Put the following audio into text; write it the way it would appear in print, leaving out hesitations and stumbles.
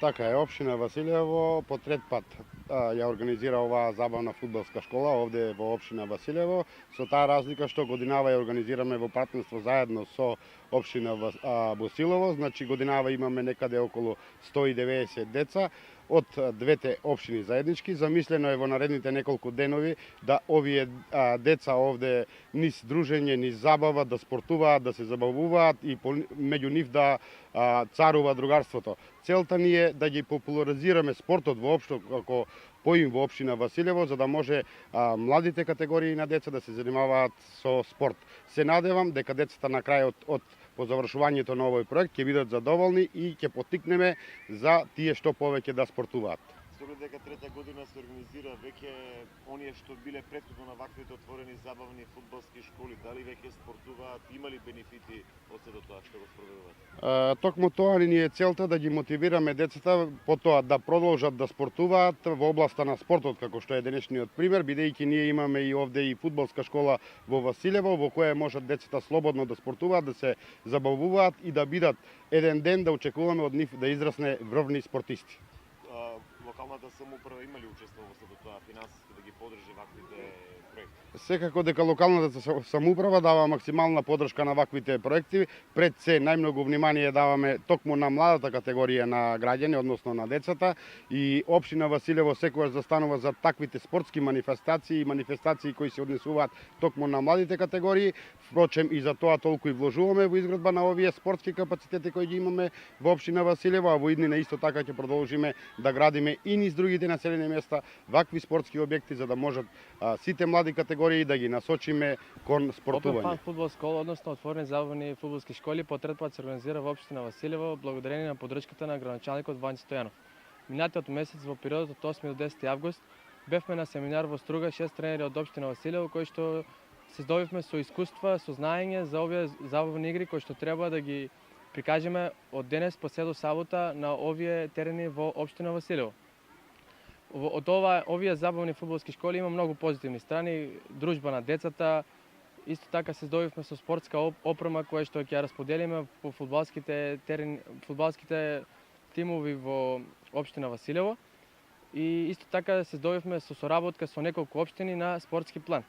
Така е, општина Василево по трет пат ја организира оваа забавна фудбалска школа овде во општина Василево, со таа разлика што годинава ја организираме во партнерство заедно со општина Босилово, значи годинава имаме некаде околу 190 деца од двете општини заеднички. Замислено е во наредните неколку денови да овие деца овде низ дружење, низ забава, да спортуваат, да се забавуваат и меѓу нив да царува другарството. Целта ни е да ги популаризираме спортот воопшто како поим во општина Василево, за да може младите категории на деца да се занимаваат со спорт. Се надевам дека децата на крајот од по завршувањето на овој проект ќе бидат задоволни и ќе поттикнеме за тие што повеќе да спортуваат. Според дека трета година се организира веќе оние што биле претходно на ваквите отворени забавни фудбалски школи, дали веќе спортуваат, има ли бенефити од сето тоа што го спроведуваат? Токму тоа ни е целта да ги мотивираме децата по тоа да продолжат да спортуваат во областа на спортот, како што е денешниот пример, бидејќи ние имаме и овде и фудбалска школа во Василево, во која можат децата слободно да спортуваат, да се забавуваат и да бидат еден ден да очекуваме од нив да израсне врвни спортисти. Локалната самоуправа има ли учество во сето тоа финансиски да ги поддржи ваквите проекти? Секако дека локалната самоуправа дава максимална поддршка на ваквите проекти. Пред се најмногу внимание даваме токму на младата категорија на граѓани, односно на децата, и општина Василево секогаш застанува за таквите спортски манифестации и манифестации кои се однесуваат токму на младите категории. Впрочем и за тоа толку и вложуваме во изградба на овие спортски капацитети кои ги имаме во општина Василево, а во иднина исто така ќе продолжиме да градиме и низ другите населени места вакви спортски објекти за да можат сите млади категории да ги насочиме кон спортување. Open Fun фудбал школа, односно отворени забавни фудбалски школи, по трет пат се организира во општина Василево благодарение на поддршката на градоначалникот Вања Стојанов. Минатиот месец во периодот од 8 до 10 август бевме на семинар во Струга 6 тренери од општина Василево кои што се здобивме со искуства, со знаење за овие забавни игри кои што треба да ги прикажеме од денес по се до сабота на овие терени во општина Василево. Од овие забавни фудбалски школи има многу позитивни страни, дружба на децата, исто така се здобивме со спортска опрема која што ќе ја расподелиме по фудбалските тимови во општина Василево и исто така се здобивме со соработка со неколку општини на спортски план.